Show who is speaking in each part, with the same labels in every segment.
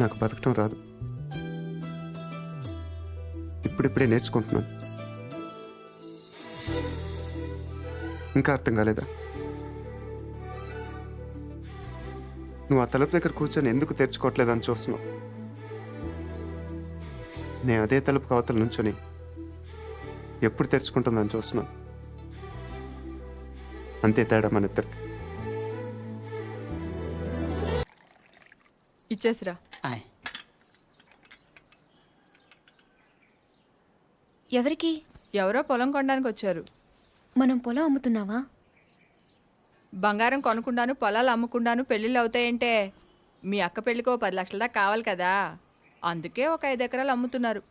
Speaker 1: నాకు బతకటం రాదు. ఇప్పుడిప్పుడే నేర్చుకుంటున్నాను. ఇంకా అర్థం కాలేదా? నువ్వు ఆ తలుపు దగ్గర కూర్చొని ఎందుకు తెరుచుకోవట్లేదని చూస్తున్నావు. నేను అదే తలుపు కవతల నుంచొని ఎప్పుడు తెరుచుకుంటుందని చూస్తున్నాను. అంతే తేడా మన ఇద్దరికి.
Speaker 2: ఇచ్చేసిరా.
Speaker 3: ఎవరికి?
Speaker 2: ఎవరో పొలం కొనడానికి వచ్చారు.
Speaker 3: మనం పొలం అమ్ముతున్నావా?
Speaker 2: బంగారం కొనుక్కుండాను పొలాలు అమ్ముకుండాను పెళ్ళిళ్ళు అవుతాయంటే మీ అక్క పెళ్ళికి 10 లక్షల దాకా కావాలి కదా, అందుకే ఒక 5 ఎకరాలు అమ్ముతున్నారు.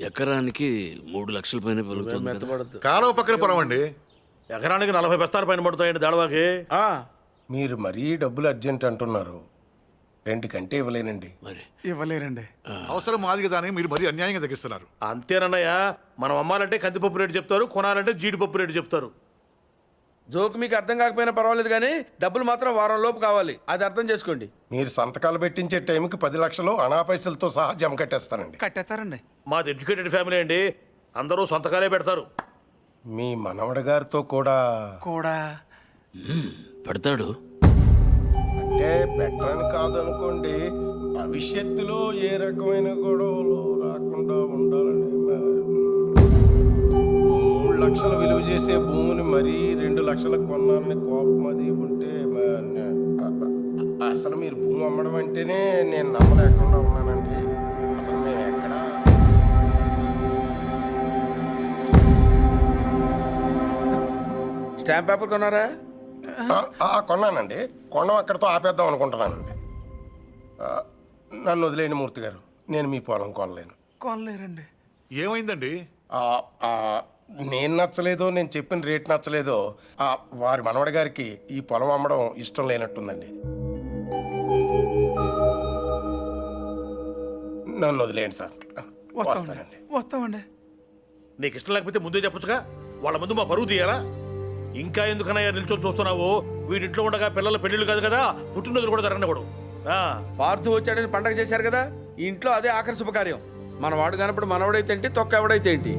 Speaker 4: ఎకరానికి 3 లక్షల పైన పెరుగుతుంది కదా.
Speaker 5: కాలువ పక్కన పొలం అండి.
Speaker 6: ఎకరానికి 40 బస్తాల పైన పడుతాయండి దాడవాకి.
Speaker 7: మీరు మరీ డబ్బులు అర్జెంట్ అంటున్నారు. 2 కంటే ఇవ్వలేనండి.
Speaker 4: మరి
Speaker 5: ఇవ్వలేరండి. అవసరం మాది కదా అని మీరు మరీ అన్యాయంగా తగ్గిస్తున్నారు.
Speaker 6: అంతేనన్నయ్య, మనం అమ్మాలంటే కందిపప్పు రేటు చెప్తారు, కొనాలంటే జీడిపప్పు రేటు చెప్తారు.
Speaker 8: జోక్ మీకు అర్థం కాకపోయినా పర్వాలేదు, కానీ డబ్బులు మాత్రం వారం లోపు కావాలి, అది అర్థం చేసుకోండి.
Speaker 7: మీరు సంతకాలు పెట్టించే టైంకి 10 లక్షలు అనా పైసలతో సహా జమ కట్టేస్తానండి.
Speaker 5: కట్టేస్తారండి.
Speaker 6: మాది ఎడ్యుకేటెడ్ ఫ్యామిలీ అండి, అందరూ సొంతకాలే పెడతారు.
Speaker 7: మీ మనవడి గారితో కూడా
Speaker 4: పెడతాడు.
Speaker 7: అంటే పెట్టరని కాదనుకోండి, భవిష్యత్తులో ఏ రకమైన గొడవలు రాకుండా ఉండాలని 3 లక్షలు విలువ చేసే భూమిని మరీ 2 లక్షలకు కొన్నానని కోపం అది ఉంటే అసలు మీరు భూమి అమ్మడం అంటేనే నేను నమ్మలేకుండా ఉన్నానండి. అసలు మేము ఎక్కడ
Speaker 8: స్టాంప్ పేపర్ కొన్నారా?
Speaker 7: కొన్నానండి. కొనం అక్కడితో ఆపేద్దాం అనుకుంటున్నానండి. నన్ను వదిలేని మూర్తి గారు, నేను మీ పొలం
Speaker 5: కొనలేరండి. ఏమైందండి?
Speaker 7: నేను నచ్చలేదో, నేను చెప్పిన రేట్ నచ్చలేదో వారి మనవడి గారికి ఈ పొలం అమ్మడం ఇష్టం లేనట్టుందండి. నన్ను వదిలేయండి సార్. వస్తానండి.
Speaker 5: వస్తామండి.
Speaker 6: నీకు ఇష్టం లేకపోతే ముందే చెప్పొచ్చుగా, వాళ్ళ ముందు మా పరువు తీయాలా? ఇంకా ఎందుకనయ్యా నిల్చొని చూస్తున్నావు? వీడింట్లో ఉండగా పిల్లల పెళ్ళిళ్ళు కాదు కదా, పుట్టినరోజులు కూడా జరగనివ్వడు.
Speaker 8: పార్థు వచ్చాడని పండగ చేశారు కదా, ఈ ఇంట్లో అదే ఆఖరి శుభకార్యం. మన వాడు కానప్పుడు మనవడైతే ఏంటి, తొక్క ఎవడైతే ఏంటి.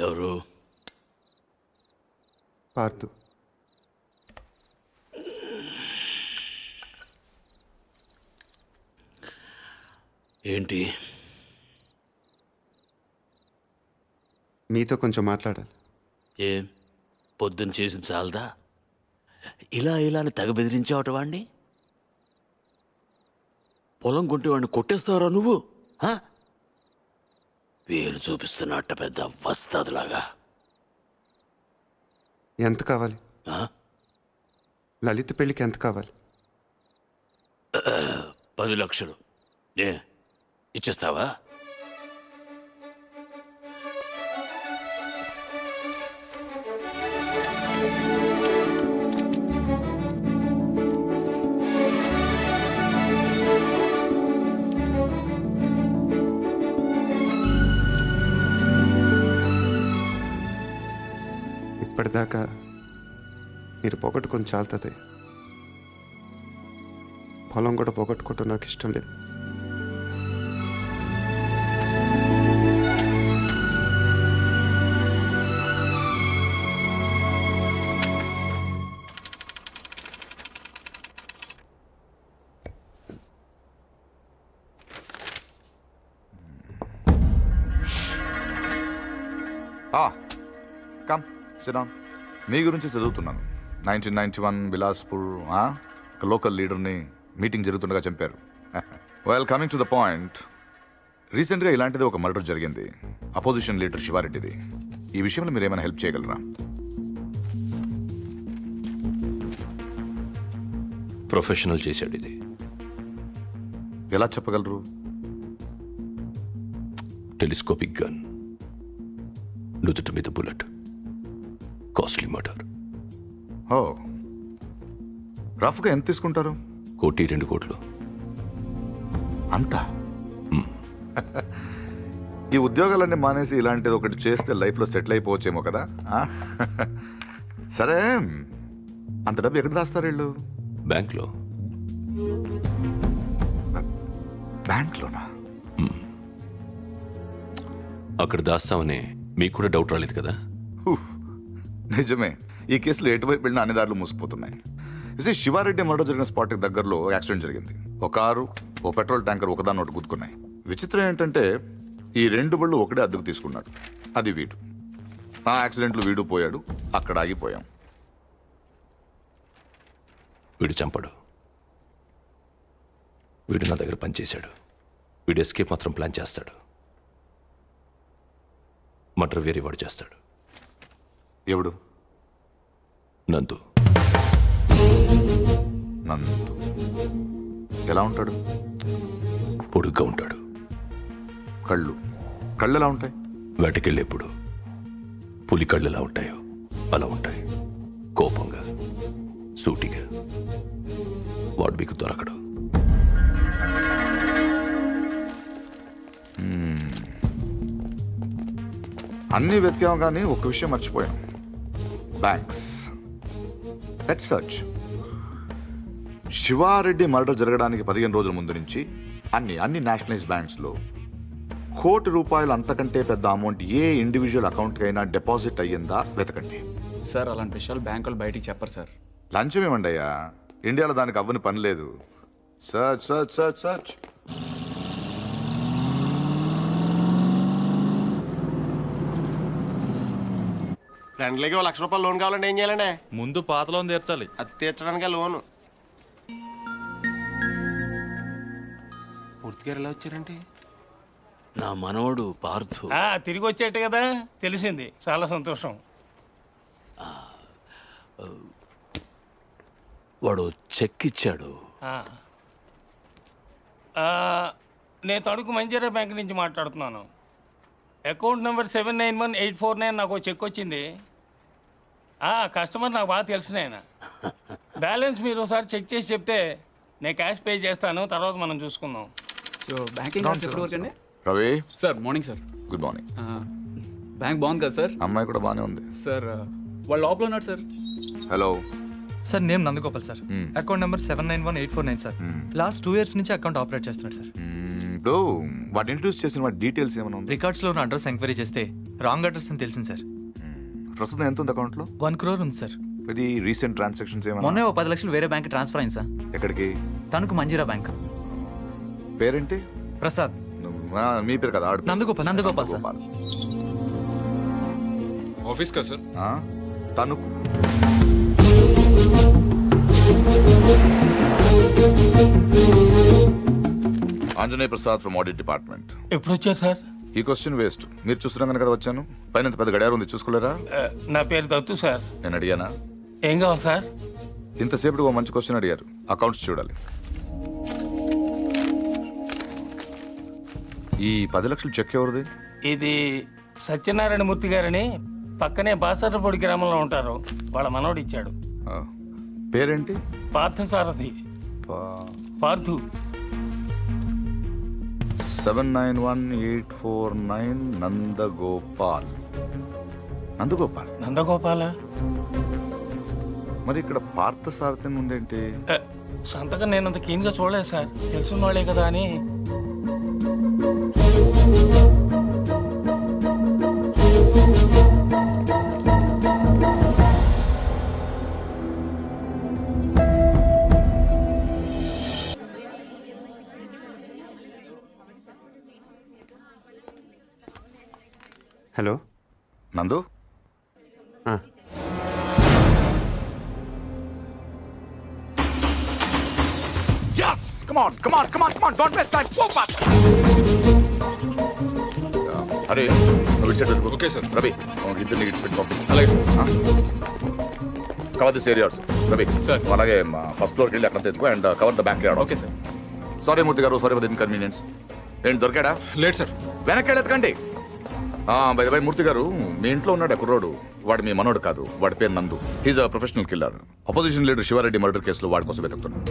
Speaker 4: ఎవరు?
Speaker 1: పార్థు.
Speaker 4: ఏంటి?
Speaker 1: మీతో కొంచెం మాట్లాడాలి.
Speaker 4: ఏం పొద్దున్న చేసింది చాలదా? ఇలా అని తెగ బెదిరించావట వాడిని. పొలం కొంటే వాడిని కొట్టేస్తావరా నువ్వు? పేరు చూపిస్తున్నట్ట పెద్ద వస్తాదులాగా.
Speaker 1: ఎంత కావాలి? లలిత పెళ్ళికి ఎంత కావాలి?
Speaker 4: 10 లక్షలు. ఇచ్చేస్తావా?
Speaker 1: ఇప్పటిదాకా మీరు పొగట్టుకొని చాలుతుంది. పొలం కూడా పొగట్టుకోవటం నాకు ఇష్టం లేదు.
Speaker 9: Come SIT down. మీ గురించి చదువుతున్నాను. 1991 బిలాస్పూర్ ఒక లోకల్ లీడర్ని మీటింగ్ జరుగుతుండగా చంపారు. Well, coming to the point, రీసెంట్గా ఇలాంటిది ఒక మర్డర్ జరిగింది, అపోజిషన్ లీడర్ శివారెడ్డిది. ఈ విషయంలో మీరు ఏమైనా హెల్ప్ చేయగలరా?
Speaker 4: ప్రొఫెషనల్ చేశాడు ఇది.
Speaker 9: ఎలా చెప్పగలరు?
Speaker 4: టెలిస్కోపిక్ గన్, నుదుటి మీద బుల్లెట్, కాస్ట్లీ మర్డర్.
Speaker 9: ఓ, రఫ్గా ఎంత తీసుకుంటారు?
Speaker 10: 2 కోట్లు.
Speaker 9: అంతా ఈ ఉద్యోగాలన్నీ మానేసి ఇలాంటిది ఒకటి చేస్తే లైఫ్లో సెటిల్ అయిపోవచ్చేమో కదా ఆ? సరే, అంత డబ్బు ఎక్కడ దాస్తారు వీళ్ళు?
Speaker 10: బ్యాంక్లో.
Speaker 9: బ్యాంక్లోనా?
Speaker 10: అక్కడ దాస్తామని మీకు కూడా డౌట్ రాలేదు కదా?
Speaker 9: నిజమే, ఈ కేసులో ఎటువైపు వెళ్ళిన అన్ని దారులు మూసుకుపోతున్నాయి. శివారెడ్డి మర్డర్ జరిగిన స్పాట్కి దగ్గరలో యాక్సిడెంట్ జరిగింది. ఒక కారు, ఓ పెట్రోల్ ట్యాంకర్ ఒకదాన్ని ఒకటి గుద్దుకున్నాయి. విచిత్రం ఏంటంటే ఈ 2 బళ్ళు ఒకటే అద్దెకు తీసుకున్నాడు. అది వీడు. ఆ యాక్సిడెంట్లో వీడు పోయాడు, అక్కడ ఆగిపోయాం.
Speaker 10: వీడు చంపడు. వీడు నా దగ్గర పనిచేశాడు. వీడు ఎస్కేప్ మాత్రం ప్లాన్ చేస్తాడు. మర్డర్ వేరే వాడు చేస్తాడు.
Speaker 9: ఎవడు?
Speaker 10: నందు.
Speaker 9: నందు ఎలా ఉంటాడు?
Speaker 10: పొడుగ్గా ఉంటాడు.
Speaker 9: కళ్ళు ఎలా ఉంటాయి?
Speaker 10: వేటకెళ్ళేప్పుడు పులి కళ్ళు ఎలా ఉంటాయో అలా ఉంటాయి. కోపంగా, సూటిగా. వాడు మీకు దొరకడు.
Speaker 9: అన్నీ వెతికాం కానీ ఒక విషయం మర్చిపోయాం. Banks. Let's search. Siva Reddy murder జరగడానికి 15 రోజుల ముందు నుంచి అన్ని నేషనలైజ్ బ్యాంక్స్లో ₹1,00,00,000 అంతకంటే పెద్ద అమౌంట్ ఏ ఇండివిజువల్ అకౌంట్కైనా డిపాజిట్ అయ్యిందా వెతకండి.
Speaker 11: సార్ అలాంటి విషయాలు బ్యాంకులు బయటికి చెప్పరు సార్.
Speaker 9: లంచం ఏమండి అయ్యా, ఇండియాలో దానికి అవ్వని పని లేదు. Search search search search.
Speaker 7: ఫ్రెండ్లీకి ₹1,00,000 లోన్ కావాలంటే ఏం చేయాలండి?
Speaker 11: ముందు పాత లోన్ తీర్చాలి.
Speaker 7: అది తీర్చడానికి లోను. మూర్తి గారు ఎలా వచ్చారంటే?
Speaker 4: నా మనవడు పార్థు.
Speaker 6: తిరిగి వచ్చేట్టు కదా తెలిసింది. చాలా సంతోషం.
Speaker 4: వాడు చెక్ ఇచ్చాడు.
Speaker 6: నేను తణుకు మంజీరా బ్యాంక్ నుంచి మాట్లాడుతున్నాను. అకౌంట్ నెంబర్ 791849 నాకు చెక్ వచ్చింది. కస్టమర్ నాకు బాగా తెలిసిన ఆయన. బ్యాలెన్స్ మీరు ఒకసారి చెక్ చేసి చెప్తే నేను క్యాష్ పే చేస్తాను, తర్వాత మనం చూసుకుందాం.
Speaker 11: సో బ్యాంకింగ్ ఎప్పుడు వరకు అండి?
Speaker 9: Ravi
Speaker 11: sir morning sir.
Speaker 9: Good morning.
Speaker 11: Bank బాగుంది కదా సార్?
Speaker 9: అమ్మాయి కూడా బాగానే ఉంది
Speaker 11: సార్. వాళ్ళు లోపల ఉన్నారు sir.
Speaker 9: Hello
Speaker 12: sir, name Nandagopal sir. Account number 791849 sir. Last 2 years నుంచి అకౌంట్ ఆపరేట్ చేస్తున్నాడు సార్.
Speaker 9: ఇప్పుడు వాటి ఇంట్రడ్యూస్ చేసిన వాటి డీటెయిల్స్ ఏమైనా ఉంది?
Speaker 12: రికార్డ్స్లో ఉన్న అడ్రస్ ఎంక్వైరీ చేస్తే రాంగ్ అడ్రస్ అని తెలిసింది సార్.
Speaker 9: ప్రస్తుతం ఎంత ఉంది అకౌంట్లో?
Speaker 12: 1 crore ఉంది సార్.
Speaker 9: ఇది రీసెంట్ ట్రాన్సాక్షన్స్ ఏమైనా?
Speaker 12: మొన్నే 10 లక్షలు వేరే బ్యాంక్ ట్రాన్స్ఫర్ అయింది సార్.
Speaker 9: ఎక్కడికి?
Speaker 12: తణుకు మంజీరా బ్యాంక్.
Speaker 9: పేరేంటి?
Speaker 12: ప్రసాద్.
Speaker 9: మీ పేరు కదా?
Speaker 12: నందగోపాల్ సార్.
Speaker 11: ఆఫీస్ కదా sir?
Speaker 9: Tanuku. Anjaneya Prasad from audit department.
Speaker 6: ఎప్పుడు వచ్చారు సార్?
Speaker 9: ఈ క్వశ్చన్ వేస్ట్. మీరు చూస్తున్నాను కదా వచ్చాను. పైన పెద్ద గడియారం ఉంది, చూసుకోలేరా?
Speaker 6: నా పేరు దత్తు సార్.
Speaker 9: నేను అడిగానా?
Speaker 6: ఏం కావాలి సార్?
Speaker 9: ఇంతసేపు ఓ మంచి క్వశ్చన్ అడిగారు. అకౌంట్స్ చూడాలి. ఈ 10 లక్షలు చెక్ ఎవరిది?
Speaker 6: ఇది సత్యనారాయణ మూర్తి గారని పక్కనే బాసర్లపొడి గ్రామంలో ఉంటారు. వాళ్ళ మనోడు ఇచ్చాడు.
Speaker 9: పేరేంటి?
Speaker 6: పార్థసారథి. పార్థు.
Speaker 9: 791849 నందగోపాల్.
Speaker 6: నందగోపాల.
Speaker 9: మరి ఇక్కడ పార్థసారథి ఉందేంటి?
Speaker 6: సంతకం నేను అంత కీన్గా చూడలేదు సార్. తెలుసున్న వాళ్ళే కదా అని.
Speaker 1: హలో
Speaker 9: నందు. Yes! Come on! Don't waste time! Go back! అరే నువ్వు ఇటు సైడ్ వెళ్ళిపో.
Speaker 11: Okay sir.
Speaker 9: రవి ఇద్దరిని ఇటు పెట్టి పంపించు.
Speaker 11: అలాగే
Speaker 9: cover this areas. Ravi
Speaker 11: sir.
Speaker 9: అలాగే ఫస్ట్ ఫ్లోర్కి వెళ్ళి అక్కడ తెచ్చుకో and cover the bank.
Speaker 11: Okay sir.
Speaker 9: Sorry Murthy garu, sorry for the inconvenience. ఏంటి దొరికాడా?
Speaker 11: Late sir.
Speaker 9: వెనక్కి వెళ్ళెత్తకండి. బై బై మూర్తి గారు, మీ ఇంట్లో ఉన్నాడు కుర్రోడు. వాడు మీ మనోడు కాదు. వాడి పేరు Nandu. He's a professional killer. Opposition leader Shiva Reddy murder కేసులో వాడి కోసం వెతుకుతున్నాడు.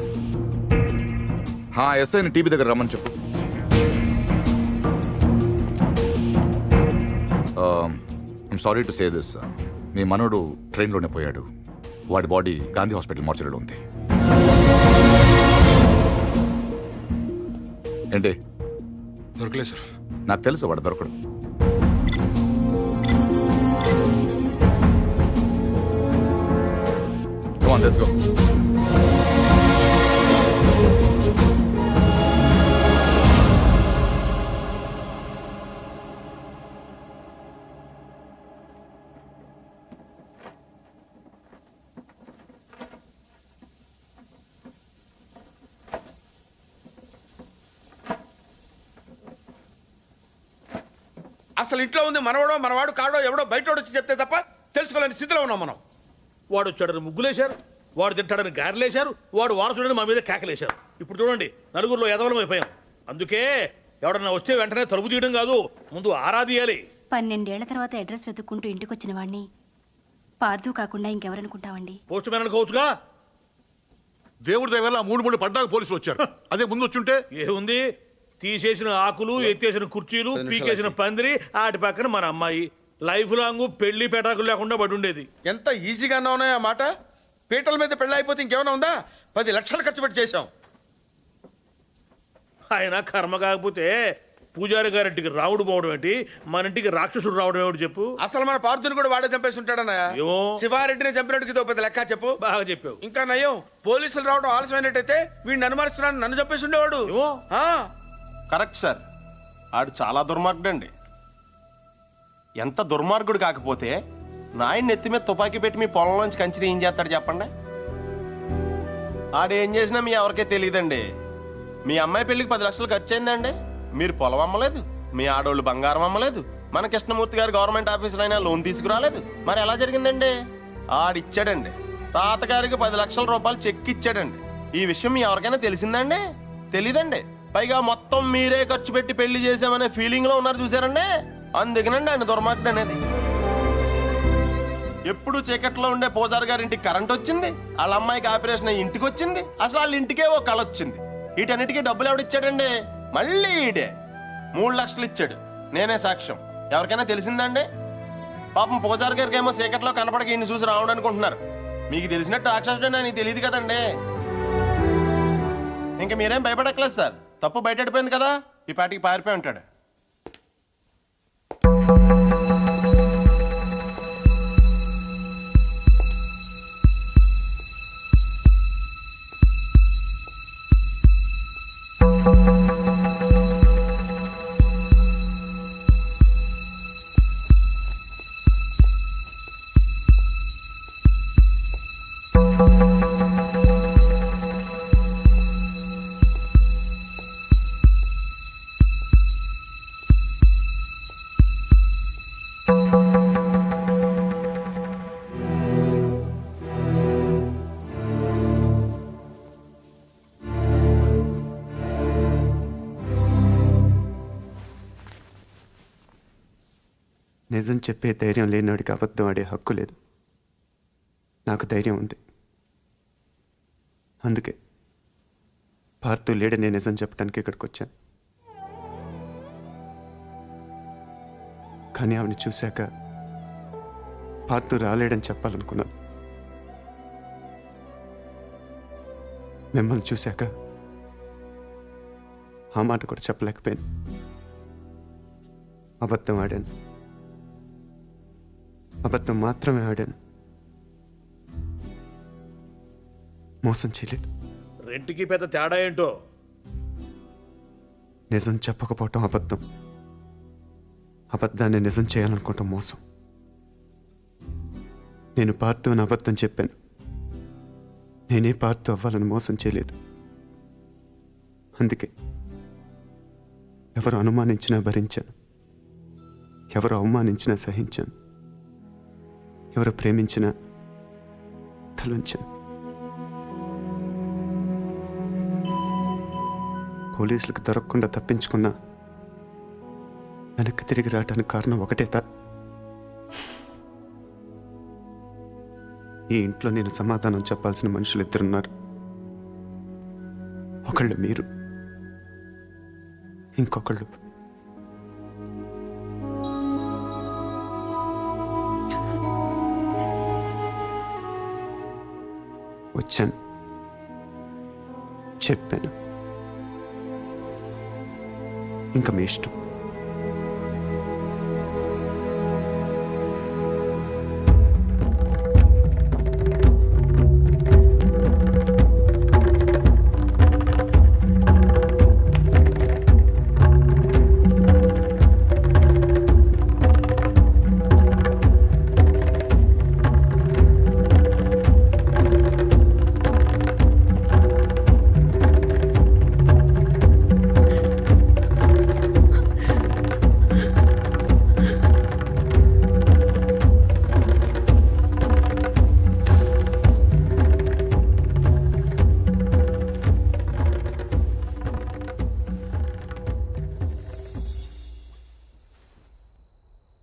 Speaker 9: ఎస్ఐని టీవీ దగ్గర రమ్మని చెప్పు. I'm sorry to say this, మీ మనోడు ట్రైన్లోనే పోయాడు. వాడి బాడీ గాంధీ హాస్పిటల్ మార్చరీలో ఉంది. ఏంటి?
Speaker 10: దొరకలేదు సార్.
Speaker 9: నాకు తెలుసు వాడు దొరకడు. Come on, let's go.
Speaker 8: అసలు ఇంట్లో ఉంది మనవడో మనవాడు కాడో ఎవడో బయటోడు వచ్చి చెప్తే తప్ప తెలుసుకోలేని స్థితిలో ఉన్నాం మనం.
Speaker 6: వాడు వచ్చాడని ముగ్గులేశారు, వాడు తింటాడని గారెలేశారు, వాడు వారసుడని మా మీద కేకలేశారు. ఇప్పుడు చూడండి, నలుగురిలో ఎదవలం అయిపోయాం. అందుకే ఎవడన్నా వస్తే వెంటనే తలుపు తీయడం కాదు, ముందు ఆరాధియాలి.
Speaker 3: 12 ఏళ్ల తర్వాత అడ్రస్ వెతుక్కుంటూ ఇంటికి వచ్చిన వాడిని పార్దు కాకుండా ఇంకెవరనుకుంటావండి?
Speaker 6: Post man అనుకోవచ్చుగా.
Speaker 5: దేవుడి దయ వల్ల 3 పడ్డాక పోలీసులు వచ్చారు. అదే ముందు వచ్చుంటే
Speaker 6: ఏముంది, తీసేసిన ఆకులు, ఎత్తేసిన కుర్చీలు, పీకేసిన పందిరి, ఆటి పక్కన మన అమ్మాయి. లైఫ్ లాంగ్ పెళ్లి పెటాకులు లేకుండా పడి ఉండేది.
Speaker 8: ఎంత ఈజీగా ఉన్నాయి ఆ మాట. పీటల మీద పెళ్ళి అయిపోతే ఇంకేమైనా ఉందా? 10 లక్షలు ఖర్చు పెట్టి చేశాం.
Speaker 6: ఆయన కర్మ కాకపోతే పూజారి గారింటికి రావుడు పోవడం ఏంటి, మన ఇంటికి రాక్షసుడు రావడం ఏమిటి చెప్పు.
Speaker 8: అసలు మన పార్థుని కూడా వాడే చంపేసి ఉంటాడన్నయ్య.
Speaker 6: ఏమో.
Speaker 8: శివారెడ్డిని చంపినట్టుకి ఇదో పెద్ద లెక్క చెప్పు.
Speaker 6: బాగా చెప్పావు.
Speaker 8: ఇంకా నయ్యం, పోలీసులు రావడం ఆలస్యమైనట్టయితే వీడిని అనుమానిస్తున్నాను, నన్ను చంపేసి ఉండేవాడు.
Speaker 6: ఏమో.
Speaker 7: Correct sir. ఆడు చాలా దుర్మార్గుడు అండి. ఎంత దుర్మార్గుడు కాకపోతే నాయన నెత్తి మీద తుపాకీ పెట్టి మీ పొలంలోంచి కంచి ఏం చేస్తాడు చెప్పండి. ఆడేం చేసినా మీ ఎవరికే తెలియదండి. మీ అమ్మాయి పెళ్లికి 10 లక్షలు ఖర్చు అయిందండి. మీరు పొలం అమ్మలేదు, మీ ఆడోళ్ళు బంగారం అమ్మలేదు, మన కృష్ణమూర్తి గారు గవర్నమెంట్ ఆఫీసర్ అయినా లోన్ తీసుకురాలేదు. మరి ఎలా జరిగిందండి? ఆడిచ్చాడండి. తాతగారికి 10 లక్షల రూపాయలు చెక్ ఇచ్చాడండి. ఈ విషయం మీ ఎవరికైనా తెలిసిందండి? తెలీదండి. పైగా మొత్తం మీరే ఖర్చు పెట్టి పెళ్లి చేసామనే ఫీలింగ్ లో ఉన్నారు చూసారండి. అందుకనండి ఆయన దుర్మార్గుడు అనేది. ఎప్పుడు చీకట్లో ఉండే పూజారి గారింటికి కరెంట్ వచ్చింది, వాళ్ళ అమ్మాయికి ఆపరేషన్ అయ్యి ఇంటికి వచ్చింది, అసలు వాళ్ళ ఇంటికే ఓ కళ వచ్చింది. వీటన్నిటికీ డబ్బులు ఎవడిచ్చాడండి? మళ్ళీ ఈడే 3 లక్షలు ఇచ్చాడు. నేనే సాక్ష్యం. ఎవరికైనా తెలిసిందండి? పాపం పూజారి గారికి ఏమో చీకట్లో కనపడక ఈయన చూసి రావడం అనుకుంటున్నారు. మీకు తెలిసినట్టు రాక్షసుడే నీకు తెలియదు కదండి. ఇంకా మీరేం భయపడక్కలేదు సార్. తప్పు బయటపడిపోయింది కదా, ఈ పాటికి పారిపోయి ఉంటాడు.
Speaker 1: నిజం చెప్పే ధైర్యం లేనివాడికి అబద్ధం ఆడే హక్కు లేదు. నాకు ధైర్యం ఉంది. అందుకే పార్థు లేడని నిజం చెప్పడానికి ఇక్కడికి వచ్చాను. కానీ ఆవిడని చూశాక పార్థు రాలేడని చెప్పాలనుకున్నాను. మిమ్మల్ని చూశాక ఆ మాట కూడా చెప్పలేకపోయాను. అబద్ధం ఆడాను. అబద్ధం మాత్రమే ఆడాను. మోసం చేయలేదు.
Speaker 6: రెంట్కి పెద్ద తేడా ఏంటో.
Speaker 1: నిజం చెప్పకపోవటం అబద్ధం, అబద్ధాన్ని నిజం చేయాలనుకోవటం మోసం. నేను పార్థు అని అబద్ధం చెప్పాను. నేనే పార్థు అవ్వాలని మోసం చేయలేదు. అందుకే ఎవరు అనుమానించినా భరించాను, ఎవరు అవమానించినా సహించాను, ఎవరు ప్రేమించినా తలుంచాను. పోలీసులకు దొరకకుండా తప్పించుకున్నా వెనక్కి తిరిగి రావడానికి కారణం ఒకటే ఈ ఇంట్లో నేను సమాధానం చెప్పాల్సిన మనుషులు 2 ఉన్నారు. ఒకళ్ళు మీరు, ఇంకొకళ్ళు వచ్చాను, చెప్పాను. ఇంకా మీ ఇష్టం.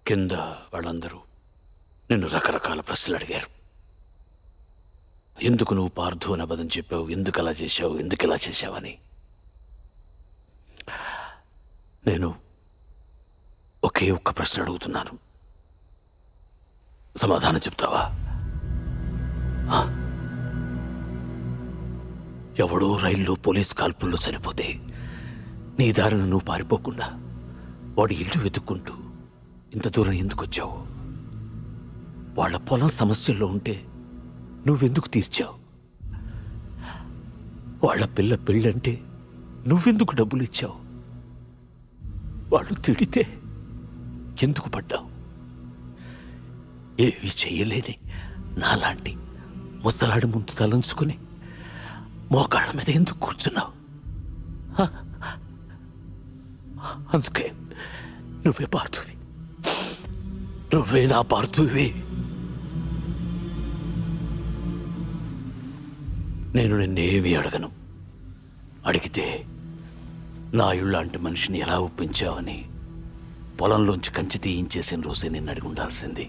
Speaker 4: కింద వాళ్ళందరూ నిన్ను రకరకాల ప్రశ్నలు అడిగారు. ఎందుకు నువ్వు పార్థు అని అబద్ధం చెప్పావు, ఎందుకు అలా చేశావు, ఎందుకు ఇలా చేశావని. నేను ఒకే ఒక్క ప్రశ్న అడుగుతున్నాను, సమాధానం చెప్తావా? ఎవడో రైల్లో పోలీస్ కాల్పుల్లో చనిపోతే నీ దారిన నువ్వు పారిపోకుండా వాడి ఇల్లు వెతుక్కుంటూ ఇంత దూరం ఎందుకు వచ్చావు? వాళ్ళ పొలం సమస్యల్లో ఉంటే నువ్వెందుకు తీర్చావు? వాళ్ళ పిల్ల పెళ్ళంటే నువ్వెందుకు డబ్బులు ఇచ్చావు? వాళ్ళు తిడితే ఎందుకు పడ్డావు? ఏవి చెయ్యలేని నాలాంటి ముసలాడి ముందు తలంచుకుని మోకాళ్ళ మీద ఎందుకు కూర్చున్నావు? అందుకే నువ్వే పార్థువి, నువ్వే నా పార్థువి. నేను నిన్నేవి అడగను. అడిగితే నా ఇళ్ళంటి మనిషిని ఎలా ఒప్పించావని పొలంలోంచి కంచి తీయించేసిన రోజే నిన్ను అడిగి ఉండాల్సింది.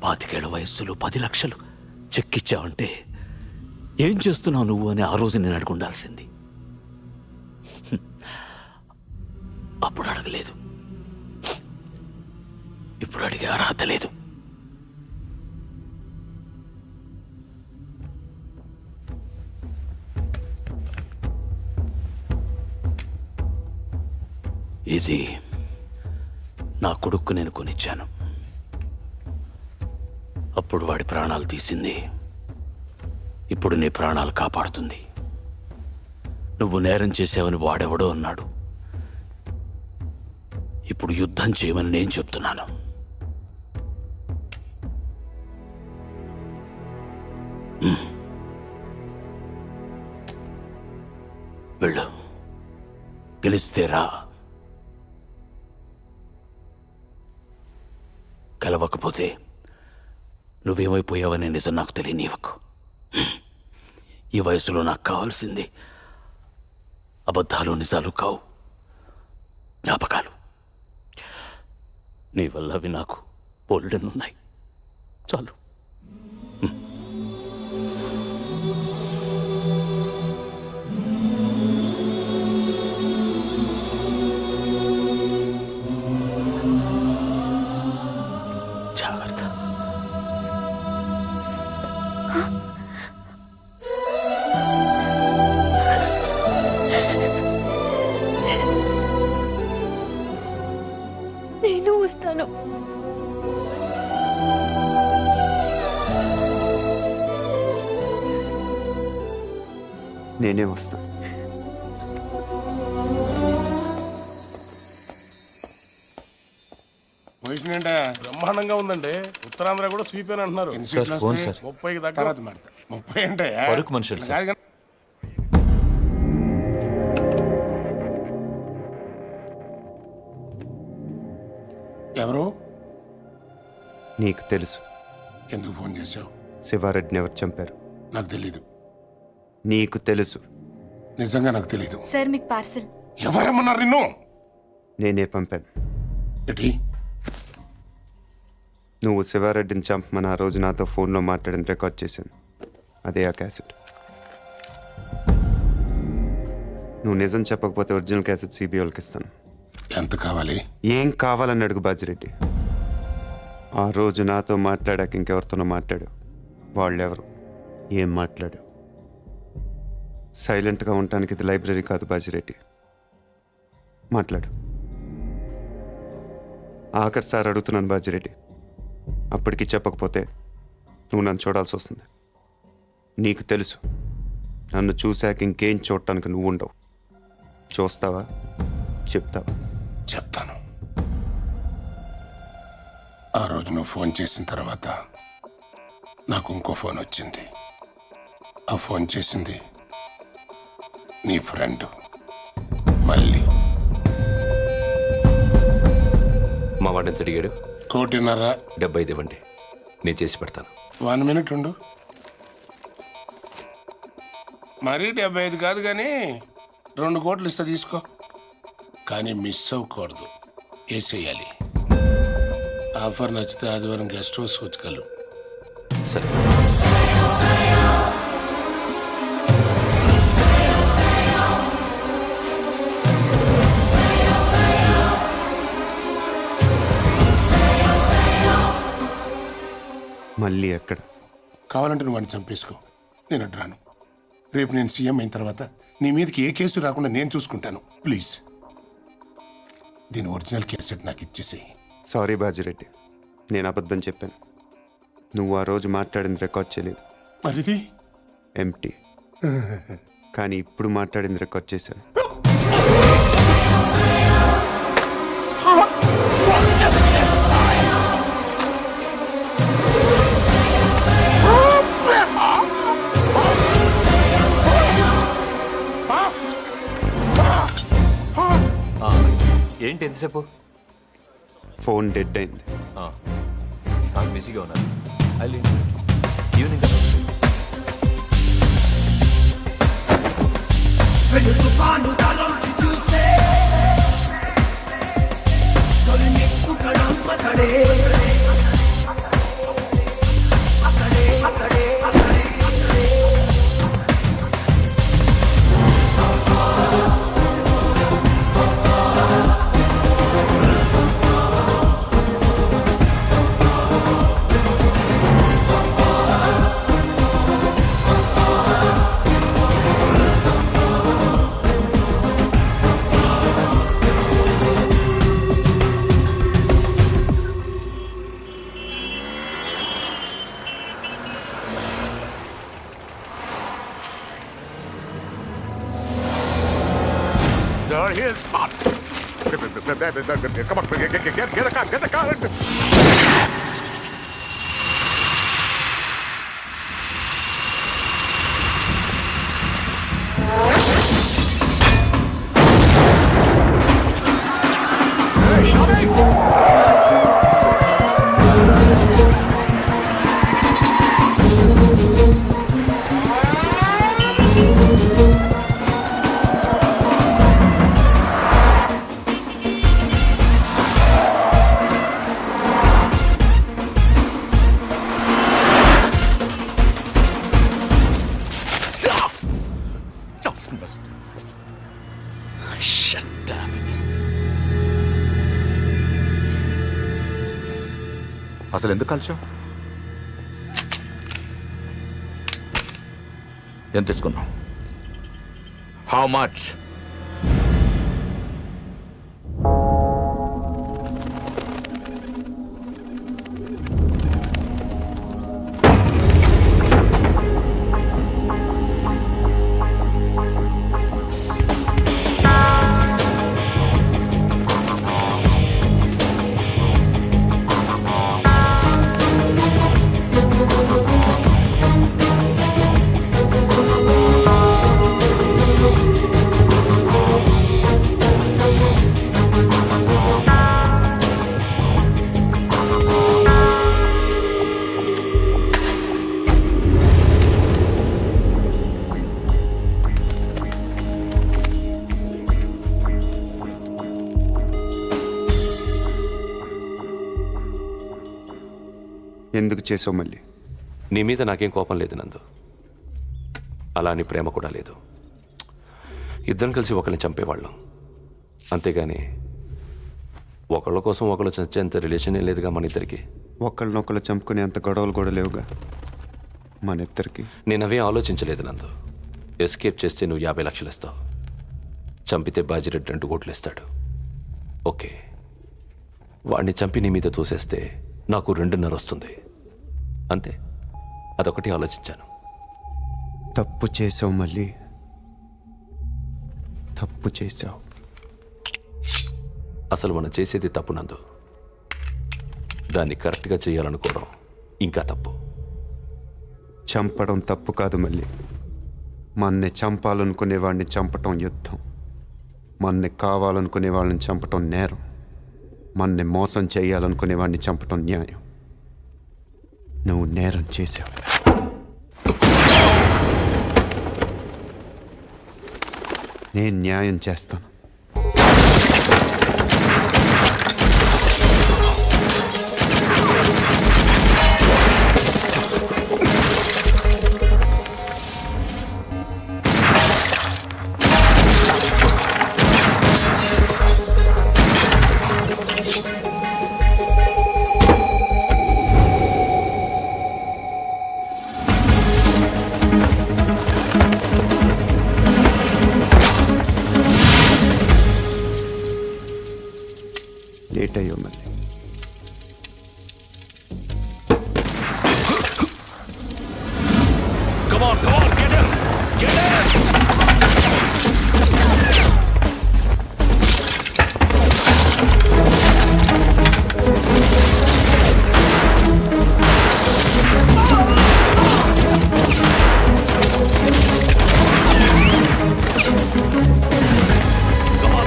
Speaker 4: 25 ఏళ్ల వయస్సులో 10 లక్షలు చెక్కిచ్చావంటే ఏం చేస్తున్నావు నువ్వు అని ఆ రోజు నేను అడిగి ఉండాల్సింది. అప్పుడు అడగలేదు, ఇప్పుడు అడిగే అర్హత లేదు. ఇది నా కొడుక్కు నేను కొనిచ్చాను. అప్పుడు వాడి ప్రాణాలు తీసింది, ఇప్పుడు నీ ప్రాణాలు కాపాడుతుంది. నువ్వు నేరం చేసావని వాడెవడో అన్నాడు, ఇప్పుడు యుద్ధం చేయమని నేను చెప్తున్నాను. వెళ్ళు, గెలిస్తే రా, కలవకపోతే నువ్వేమైపోయావనే నిజం నాకు తెలియనివ్వకు. ఈ వయసులో నాకు కావాల్సింది అబద్ధాలు నిజాలు కావు, జ్ఞాపకాలు. నీ వల్ల అవి నాకు బోల్డెన్నున్నాయి, చాలు. జాగ్రత్త.
Speaker 3: నేను వస్తాను.
Speaker 1: నేనే వస్తాను.
Speaker 5: పొజిషన్ అంటే బ్రహ్మాండంగా ఉందండి. ఉత్తరాంధ్ర కూడా స్వీప్ అని అంటున్నారు. 30కి దగ్గర 30 అంటే ఎవరు?
Speaker 1: నీకు తెలుసు.
Speaker 5: ఎందుకు ఫోన్ చేశావు?
Speaker 1: శివారెడ్డిని ఎవరు చంపారు?
Speaker 5: నాకు తెలీదు.
Speaker 1: నీకు తెలుసు.
Speaker 5: నిజంగా నాకు తెలీదు.
Speaker 3: సార్ మీకు పార్సల్.
Speaker 5: ఎవరేమన్నారు నిన్ను?
Speaker 1: నేనే పంపాను.
Speaker 5: ఏంటి?
Speaker 1: నువ్వు శివారెడ్డిని చంపమని ఆ రోజు నాతో ఫోన్లో మాట్లాడిన రికార్డ్ చేశాను. అదే ఆ క్యాసెట్. నువ్వు నిజం చెప్పకపోతే ఒరిజినల్ క్యాసెట్ సిబిఐ వాళ్ళకి ఇస్తాను.
Speaker 5: ఎంత కావాలి?
Speaker 1: ఏం కావాలని అడుగు బాజిరెడ్డి. ఆ రోజు నాతో మాట్లాడాక ఇంకెవరితోనో మాట్లాడు. వాళ్ళెవరు, ఏం మాట్లాడు? సైలెంట్గా ఉండటానికి ఇది లైబ్రరీ కాదు బాజిరెడ్డి. మాట్లాడు. ఆఖరి సార్ అడుగుతున్నాను బాజిరెడ్డి. అప్పటికి చెప్పకపోతే నువ్వు నన్ను చూడాల్సి వస్తుంది. నీకు తెలుసు, నన్ను చూశాక ఇంకేం చూడటానికి నువ్వు ఉండవు. చూస్తావా? చెప్తావా?
Speaker 5: చెప్తాను. ఆ రోజు నువ్వు ఫోన్ చేసిన తర్వాత నాకు ఇంకో ఫోన్ వచ్చింది. ఆ ఫోన్ చేసింది నీ ఫ్రెండ్ మళ్ళీ.
Speaker 10: మా వాడిని ఎంత అడిగాడు?
Speaker 5: 1.5.
Speaker 10: 75 ఇవ్వండి, నేను చేసి పెడతాను.
Speaker 5: 1 minute ఉండు. మరీ 75 కాదు కానీ 2 కోట్లు ఇస్తా, తీసుకో. కానీ మిస్ అవ్వకూడదు, వేసేయాలి. ఆఫర్ నచ్చితే ఆదివారం గెస్ట్ హౌస్ వచ్చుకలు.
Speaker 10: సరే.
Speaker 1: మళ్ళీ ఎక్కడ?
Speaker 5: కావాలంటే నువ్వు వాడిని చంపేసుకో, నేను అడ్రాను. రేపు నేను సీఎం అయిన తర్వాత నీ మీదకి ఏ కేసు రాకుండా నేను చూసుకుంటాను. ప్లీజ్ దీని ఒరిజినల్ కేసెట్ నాకు ఇచ్చేసేయి.
Speaker 1: సారీ బాజిరెడ్డి, నేను అబద్ధం చెప్పాను. నువ్వు ఆ రోజు మాట్లాడింది రికార్డ్ చేయలేదు.
Speaker 5: మరిది
Speaker 1: ఎంటీ. కానీ ఇప్పుడు మాట్లాడింది రికార్డ్ చేశాను.
Speaker 10: ఏంటి ఎంతసేపు?
Speaker 1: ఫోన్ డెడ్ అయింది.
Speaker 10: చాలా బిజీగా ఉన్నారు. Evening
Speaker 9: Come on, get a car, get the car. అసలు ఎందుకు కాల్చావు? ఎంత తీసుకున్నావు? How much?
Speaker 1: ఎందుకు చేసావు మళ్ళీ?
Speaker 10: నీ మీద నాకేం కోపం లేదు నందు, అలా నీ ప్రేమ కూడా లేదు. ఇద్దరం కలిసి ఒకరిని చంపేవాళ్ళం, అంతేగాని ఒకళ్ళ కోసం ఒకళ్ళు చచ్చేంత రిలేషన్ ఏం లేదుగా మన ఇద్దరికి.
Speaker 1: ఒకళ్ళనొకళ్ళు చంపుకునే అంత గొడవలు కూడా లేవుగా మన ఇద్దరికి.
Speaker 10: నేను అవే ఆలోచించలేదు నందు. ఎస్కేప్ చేస్తే నువ్వు 50 లక్షలు ఇస్తావు, చంపితే బాజిరెడ్డి 2 కోట్లు ఇస్తాడు. ఓకే, వాడిని చంపి నీ మీద తోసేస్తే నాకు 2.5 వస్తుంది, అంతే. అదొకటి ఆలోచించాను.
Speaker 1: తప్పు చేసావు, మళ్ళీ తప్పు చేసావు.
Speaker 10: అసలు మనం చేసేది తప్పు నందు, దాన్ని కరెక్ట్గా చేయాలనుకోవడం ఇంకా తప్పు.
Speaker 1: చంపడం తప్పు కాదు, మళ్ళీ మన్ని చంపాలనుకునే వాడిని చంపటం యుద్ధం, మన్ని కావాలనుకునే వాళ్ళని చంపటం నేరం, మన్ని మోసం చేయాలనుకునే వాడిని చంపటం న్యాయం. నువ్వు నేరం చేశావు. నేను న్యాయం చేస్తాను. లేట్ అయ్యో మళ్ళీ.
Speaker 4: Come on, get him! Get him!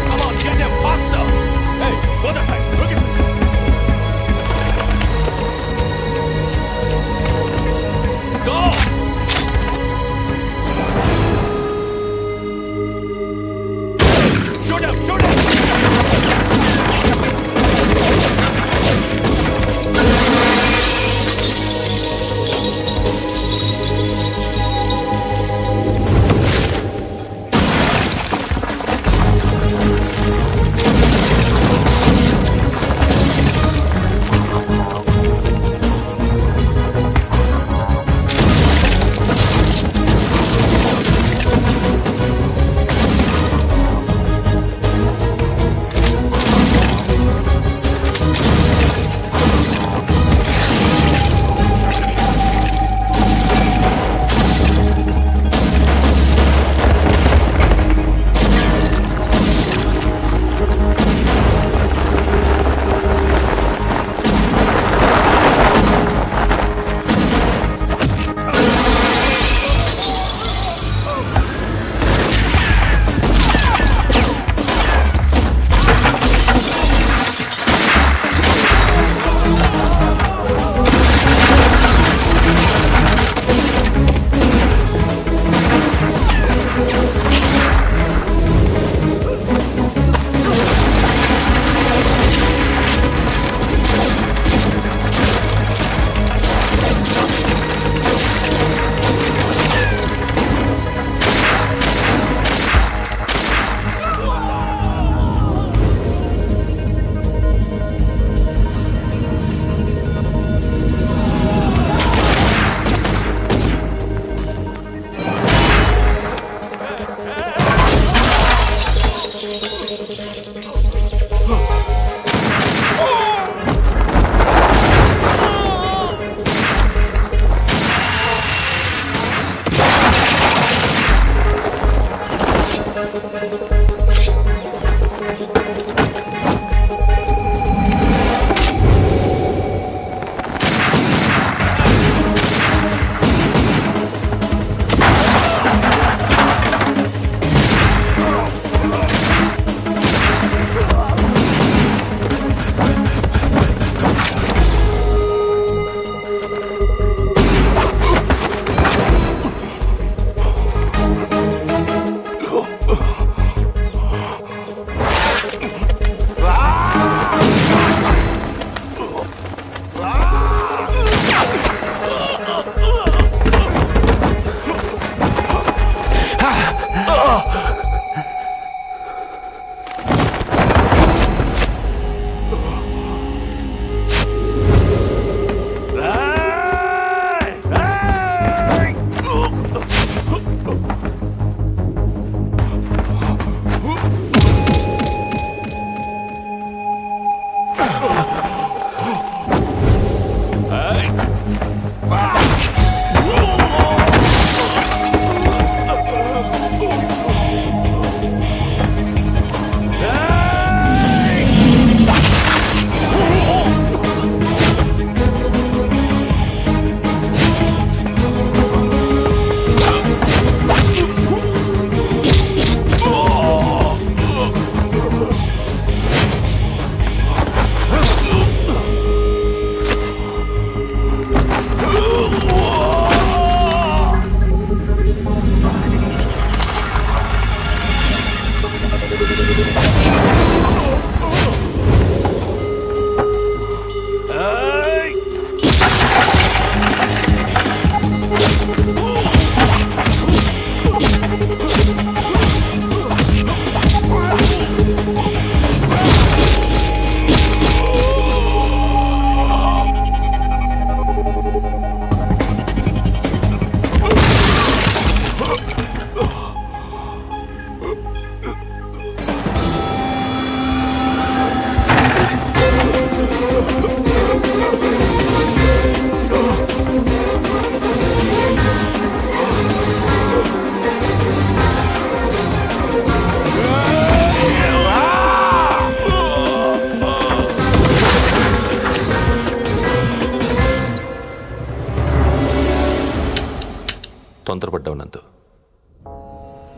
Speaker 4: Come on, get him faster! Hey, go that side, look at Go! Shoot him! Shoot him!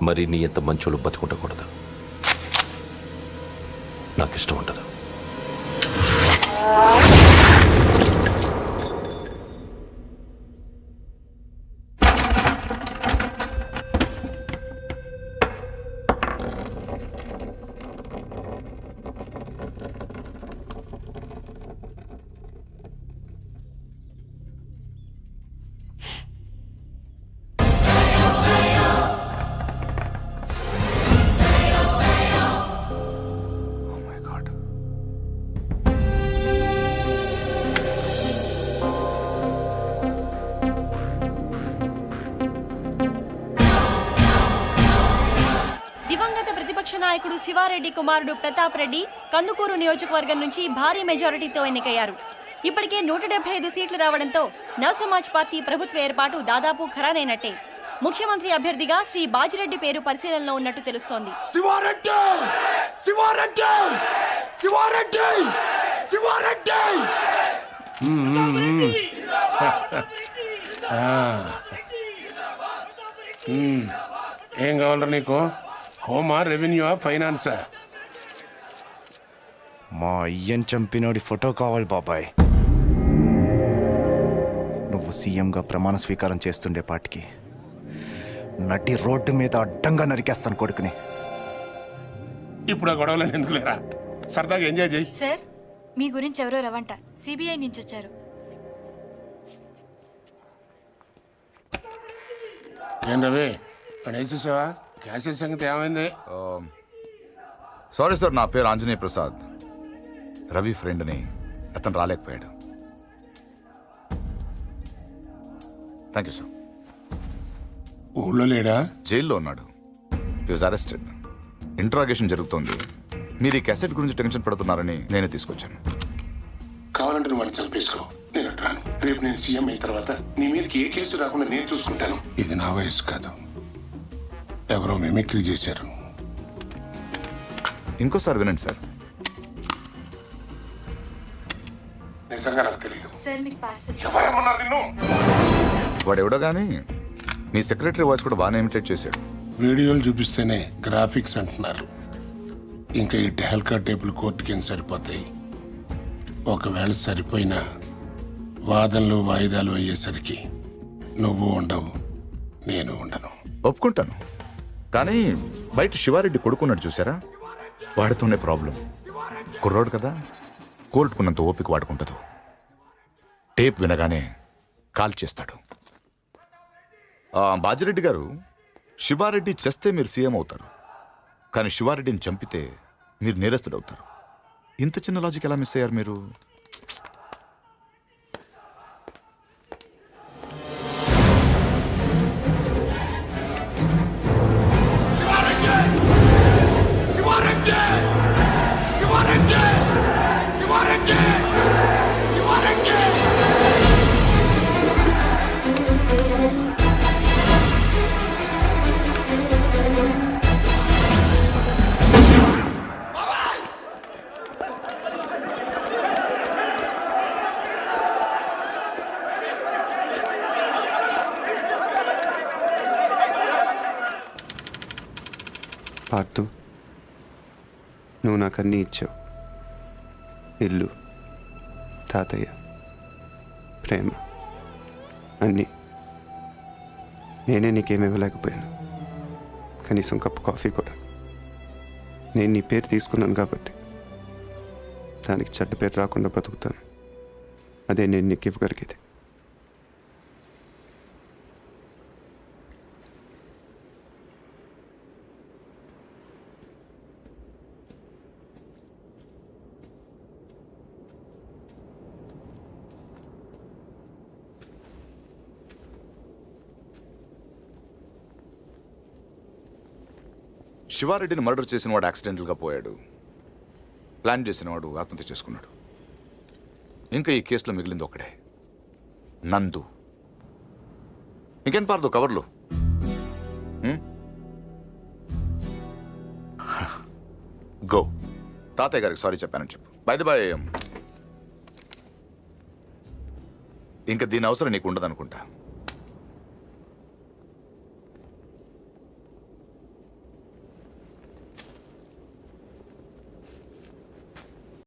Speaker 10: మరి నీ ఎంత మంచోళ్ళు బతుకుండకూడదు. నాకు ఇష్టం ఉండదు.
Speaker 3: దివంగత ప్రతిపక్ష నాయకుడు శివారెడ్డి కుమారుడు ప్రతాప్ రెడ్డి కందుకూరు నియోజకవర్గం నుంచి భారీ మెజారిటీతో ఎన్నికయ్యారు. ఇప్పటికే 175 సీట్లు రావడంతో నవసమాజ్ పార్టీ ప్రభుత్వ ఏర్పాటు దాదాపు ఖరారైనట్టే. ముఖ్యమంత్రి అభ్యర్థిగా శ్రీ బాజిరెడ్డి పేరు పరిశీలనలో ఉన్నట్టు తెలుస్తోంది.
Speaker 5: ఏం కావాలరా నీకు? హోమా, రెవెన్యూ, ఫైనాన్సా?
Speaker 13: మా అయ్యన్ చంపినోడి ఫోటో కావాలి బాబాయ్. నువ్వు సీఎంగా ప్రమాణ స్వీకారం చేస్తుండే పాటికి నటి రోడ్డు మీద అడ్డంగా నరికేస్తాను కొడుకుని.
Speaker 5: ఇప్పుడు ఆ గొడవలను ఎందుకు లేరా, సరదాగా ఎంజాయ్ చేయి.
Speaker 3: సార్, మీ గురించి ఎవరో రవంట సిబిఐ నుంచి వచ్చారు.
Speaker 5: ఏం రవి, అక్కడ వేసేసావా? క్యాసెట్ సంగతి ఏమైంది?
Speaker 9: సారీ సార్, నా పేరు ఆంజనేయ ప్రసాద్. రవి ఫ్రెండ్ని, అతను రాలేకపోయాడు. Thank you sir.
Speaker 5: ఊళ్ళో లేడా?
Speaker 9: జైల్లో ఉన్నాడు. హి వాజ్ అరెస్టెడ్. ఇంట్రాగేషన్ జరుగుతోంది. మీరు ఈ క్యాసెట్ గురించి టెన్షన్ పడుతున్నారని నేనే తీసుకొచ్చాను.
Speaker 5: కావాలంటే నువ్వు వాడిని చంపేసుకో, నేను అట్రాను. రేపు నేను సీఎం అయిన తర్వాత నీ మీదకి ఏ కేసు రాకుండా నేను చూసుకుంటాను. ఇది నా వయసు కాదు, ఎవరో మిమిక్రీ చేశారు.
Speaker 9: ఇంకోసారి వినండి సార్.
Speaker 5: నిజంగా నాకు తెలియదు.
Speaker 3: సార్, మీకు పార్సల్.
Speaker 5: ఎవరేమన్నారు నిన్ను?
Speaker 9: వాడెవడో కానీ మీ సెక్రటరీ వాయిస్ కూడా బాగానే ఇమిటేట్ చేశాడు.
Speaker 5: వీడియోలు చూపిస్తేనే గ్రాఫిక్స్ అంటున్నారు. ఇంకా ఈ టెహల్కా టేపులు కోర్టుకి ఏం సరిపోతాయి? ఒకవేళ సరిపోయినా వాదనలు వాయిదాలు అయ్యేసరికి నువ్వు ఉండవు, నేను ఉండను.
Speaker 9: ఒప్పుకుంటాను, కానీ బయట శివారెడ్డి కొడుకున్నాడు చూసారా, వాడితోనే ప్రాబ్లం. కుర్రోడు కదా, కోర్టుకున్నంత ఓపిక వాడుకుంటదు. టేప్ వినగానే కాల్ చేస్తాడు. బాజిరెడ్డి గారు, శివారెడ్డి చేస్తే మీరు సీఎం అవుతారు, కానీ శివారెడ్డిని చంపితే మీరు నేరస్తుడు అవుతారు. ఇంత చిన్న లాజిక్ ఎలా మిస్ అయ్యారు మీరు?
Speaker 1: పార్దు, నువ్వు నాకు అన్నీ ఇచ్చావు. ఇల్లు, తాతయ్య, ప్రేమ, అన్నీ. నేనే నీకేమి ఇవ్వలేకపోయాను, కనీసం కప్పు కాఫీ కూడా. నేను నీ పేరు తీసుకున్నాను కాబట్టి దానికి చెడ్డ పేరు రాకుండా బతుకుతాను. అదే నేను నీకు ఇవ్వగలిగేది.
Speaker 9: శివారెడ్డిని మర్డర్ చేసిన వాడు యాక్సిడెంటల్గా పోయాడు. ప్లాన్ చేసిన వాడు ఆత్మహత్య చేసుకున్నాడు. ఇంకా ఈ కేసులో మిగిలింది ఒకడే, నందు. ఇంకేం పార్దు కవర్లు? గో, తాతయ్య గారికి సారీ చెప్పానని చెప్పు. బై ది బై, ఇంకా దీని అవసరం నీకు ఉండదనుకుంటా.